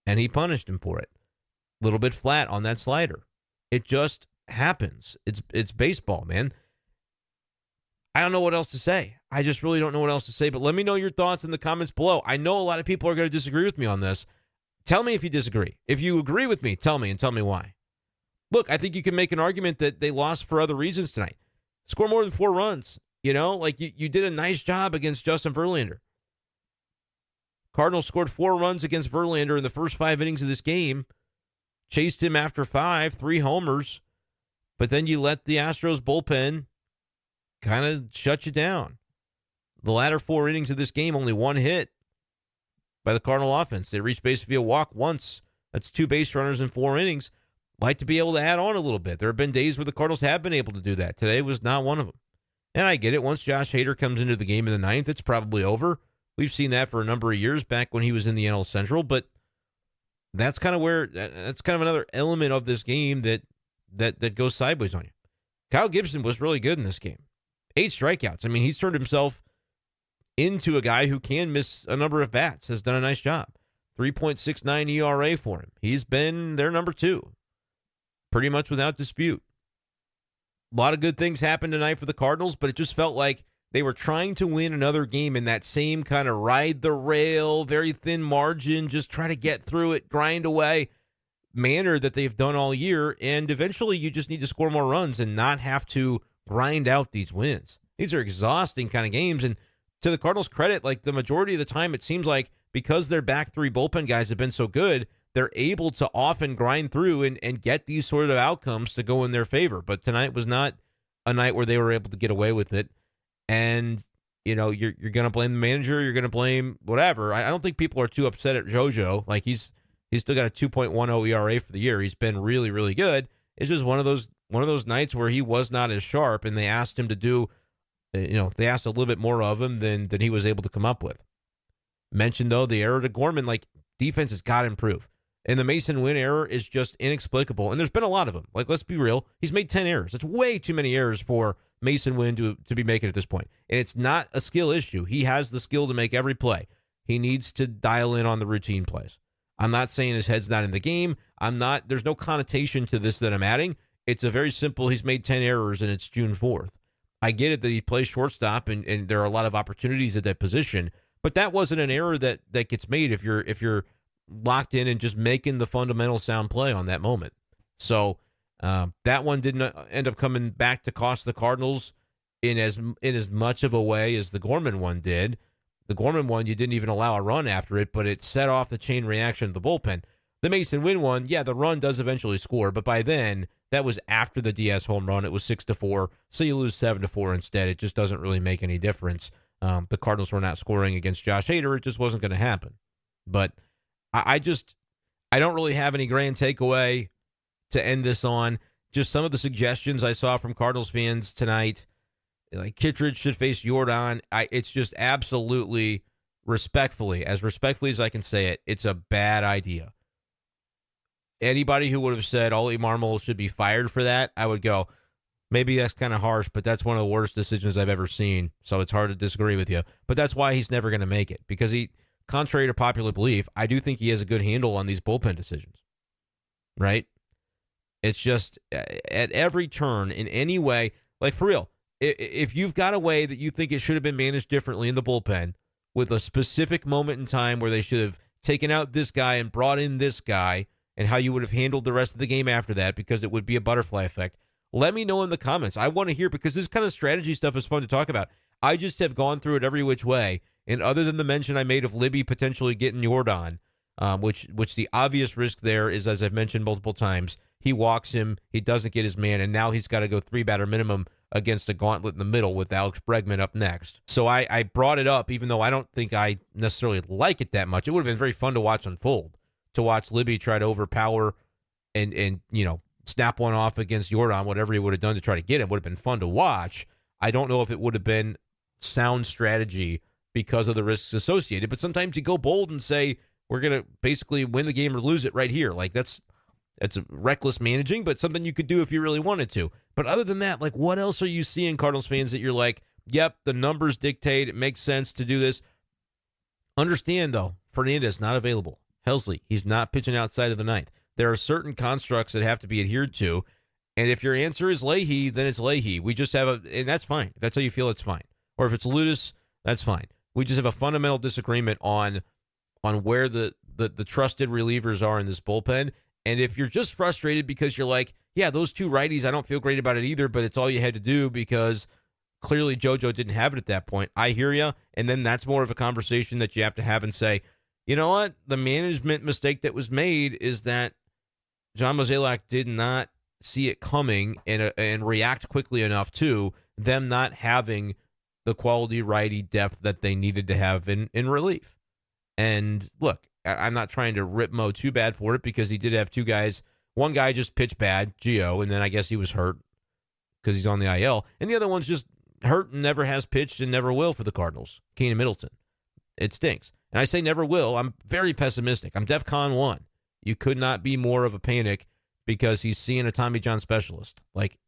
And he punished him for it. A little bit flat on that slider. It just happens. It's baseball, man. I don't know what else to say. I just really don't know what else to say. But let me know your thoughts in the comments below. I know a lot of people are going to disagree with me on this. Tell me if you disagree. If you agree with me, tell me and tell me why. Look, I think you can make an argument that they lost for other reasons tonight. Score more than 4 runs. You know, like you did a nice job against Justin Verlander. Cardinals scored 4 runs against Verlander in the first 5 innings of this game. Chased him after 5, 3 homers. But then you let the Astros bullpen kind of shut you down. The latter 4 innings of this game, only 1 hit by the Cardinal offense. They reached base via walk once. That's 2 base runners in 4 innings. like to be able to add on a little bit. There have been days where the Cardinals have been able to do that. Today was not one of them. And I get it. Once Josh Hader comes into the game in the ninth, it's probably over. We've seen that for a number of years back when he was in the NL Central, but that's kind of another element of this game that goes sideways on you. Kyle Gibson was really good in this game. 8 strikeouts. I mean, he's turned himself into a guy who can miss a number of bats, has done a nice job. 3.69 ERA for him. He's been their number 2, pretty much without dispute. A lot of good things happened tonight for the Cardinals, but it just felt like they were trying to win another game in that same kind of ride the rail, very thin margin, just try to get through it, grind away manner that they've done all year. And eventually you just need to score more runs and not have to grind out these wins. These are exhausting kind of games. And to the Cardinals' credit, like the majority of the time, it seems like because their back 3 bullpen guys have been so good, they're able to often grind through and get these sort of outcomes to go in their favor. But tonight was not a night where they were able to get away with it. And, you know, you're going to blame the manager. You're going to blame whatever. I don't think people are too upset at JoJo. Like he's still got a 2.10 ERA for the year. He's been really, really good. It's just one of those nights where he was not as sharp, and they asked him to do, they asked a little bit more of him than he was able to come up with. Mentioned, though, the error to Gorman, like defense has got to improve. And the Mason Wynn error is just inexplicable. And there's been a lot of them. Like, let's be real. He's made 10 errors. It's way too many errors for Mason Wynn to be making at this point. And it's not a skill issue. He has the skill to make every play. He needs to dial in on the routine plays. I'm not saying his head's not in the game. There's no connotation to this that I'm adding. It's a very simple, he's made 10 errors and it's June 4th. I get it that he plays shortstop and there are a lot of opportunities at that position, but that wasn't an error that gets made if you're locked in and just making the fundamental sound play on that moment. So that one didn't end up coming back to cost the Cardinals in as much of a way as the Gorman one did. The Gorman one, you didn't even allow a run after it, but it set off the chain reaction of the bullpen. The Mason Wynn one, yeah, the run does eventually score, but by then, that was after the Diaz home run. It was 6-4, so you lose 7-4 instead. It just doesn't really make any difference. The Cardinals were not scoring against Josh Hader. It just wasn't going to happen. But I don't really have any grand takeaway to end this on. Just some of the suggestions I saw from Cardinals fans tonight, like Kittredge should face Jordan. It's just absolutely respectfully as I can say it, it's a bad idea. Anybody who would have said Oli Marmol should be fired for that, I would go, maybe that's kind of harsh, but that's one of the worst decisions I've ever seen. So it's hard to disagree with you. But that's why he's never going to make it, because contrary to popular belief, I do think he has a good handle on these bullpen decisions. Right? It's just at every turn, in any way, like for real, if you've got a way that you think it should have been managed differently in the bullpen with a specific moment in time where they should have taken out this guy and brought in this guy, and how you would have handled the rest of the game after that, because it would be a butterfly effect, let me know in the comments. I want to hear, because this kind of strategy stuff is fun to talk about. I just have gone through it every which way, and other than the mention I made of Libby potentially getting Jordan, which the obvious risk there is, as I've mentioned multiple times, he walks him, he doesn't get his man, and now he's got to go 3-batter minimum against a gauntlet in the middle with Alex Bregman up next. So I brought it up, even though I don't think I necessarily like it that much. It would have been very fun to watch unfold, to watch Libby try to overpower and snap one off against Jordan, whatever he would have done to try to get him. Would have been fun to watch. I don't know if it would have been sound strategy because of the risks associated, but sometimes you go bold and say, we're going to basically win the game or lose it right here. Like that's a reckless managing, but something you could do if you really wanted to. But other than that, like, what else are you seeing, Cardinals fans, that you're like, yep, the numbers dictate, it makes sense to do this? Understand, though, Fernandez not available. Helsley, he's not pitching outside of the ninth. There are certain constructs that have to be adhered to, and if your answer is Leahy, then it's Leahy. We just have and that's fine. If that's how you feel, it's fine. Or if it's Ludus, that's fine. We just have a fundamental disagreement on where the trusted relievers are in this bullpen. And if you're just frustrated because you're like, yeah, those two righties, I don't feel great about it either, but it's all you had to do because clearly JoJo didn't have it at that point. I hear you, and then that's more of a conversation that you have to have and say, you know what? The management mistake that was made is that John Mozeliak did not see it coming and react quickly enough to them not having the quality righty depth that they needed to have in relief. And look, I'm not trying to rip Mo too bad for it, because he did have two guys One guy just pitched bad, Gio, and then I guess he was hurt because he's on the IL. And the other one's just hurt and never has pitched and never will for the Cardinals, Keenan Middleton. It stinks. And I say never will. I'm very pessimistic. I'm DEFCON 1. You could not be more of a panic because he's seeing a Tommy John specialist. Like,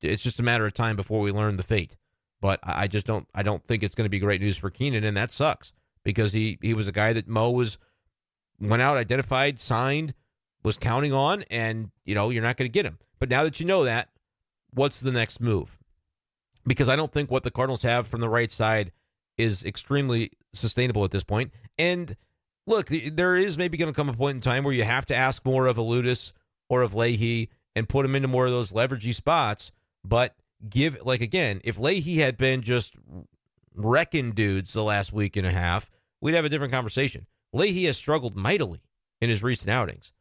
it's just a matter of time before we learn the fate. But I don't think it's going to be great news for Keenan, and that sucks because he was a guy that Mo went out, identified, signed, was counting on, and, you're not going to get him. But now that you know that, what's the next move? Because I don't think what the Cardinals have from the right side is extremely sustainable at this point. And look, there is maybe going to come a point in time where you have to ask more of Alutis or of Leahy and put him into more of those leveragey spots. But if Leahy had been just wrecking dudes the last week and a half, we'd have a different conversation. Leahy has struggled mightily in his recent outings,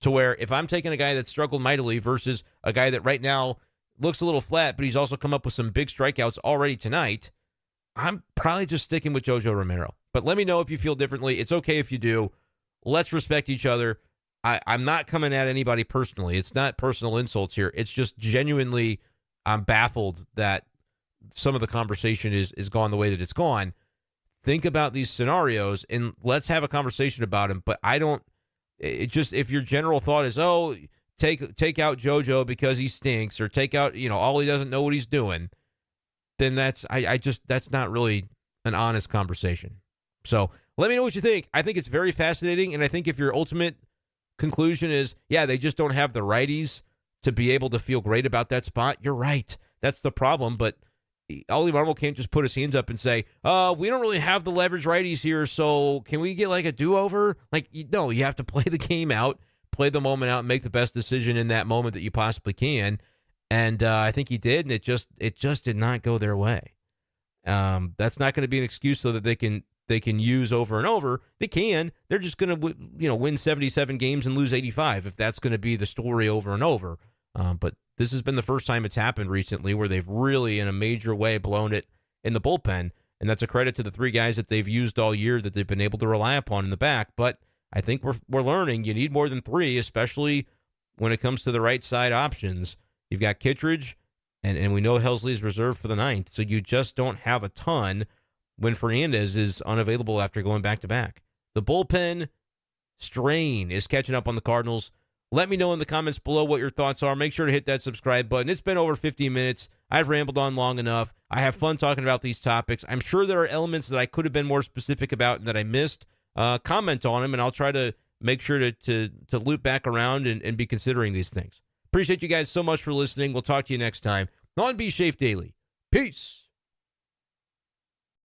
to where if I'm taking a guy that struggled mightily versus a guy that right now looks a little flat, but he's also come up with some big strikeouts already tonight, I'm probably just sticking with JoJo Romero. But let me know if you feel differently. It's okay if you do. Let's respect each other. I'm not coming at anybody personally. It's not personal insults here. It's just genuinely, I'm baffled that some of the conversation is gone the way that it's gone. Think about these scenarios and let's have a conversation about them. But if your general thought is, oh, take out JoJo because he stinks, or take out, Oli doesn't know what he's doing, then that's not really an honest conversation. So let me know what you think. I think it's very fascinating, and I think if your ultimate conclusion is, yeah, they just don't have the righties to be able to feel great about that spot, you're right. That's the problem, but Oli Marmol can't just put his hands up and say, we don't really have the leverage righties here, so can we get like a do-over? No, you have to play the game out, play the moment out, and make the best decision in that moment that you possibly can. And I think he did, and it just did not go their way. That's not going to be an excuse so that they can use over and over. They can. They're just going to win 77 games and lose 85 if that's going to be the story over and over. But this has been the first time it's happened recently where they've really in a major way blown it in the bullpen, and that's a credit to the three guys that they've used all year that they've been able to rely upon in the back. But I think we're learning you need more than three, especially when it comes to the right side options. You've got Kittredge, and we know Helsley's reserved for the ninth, so you just don't have a ton when Fernandez is unavailable after going back-to-back. The bullpen strain is catching up on the Cardinals. Let me know in the comments below what your thoughts are. Make sure to hit that subscribe button. It's been over 15 minutes. I've rambled on long enough. I have fun talking about these topics. I'm sure there are elements that I could have been more specific about and that I missed. Comment on them, and I'll try to make sure to loop back around and be considering these things. Appreciate you guys so much for listening. We'll talk to you next time on B-Schaeff Daily. Peace.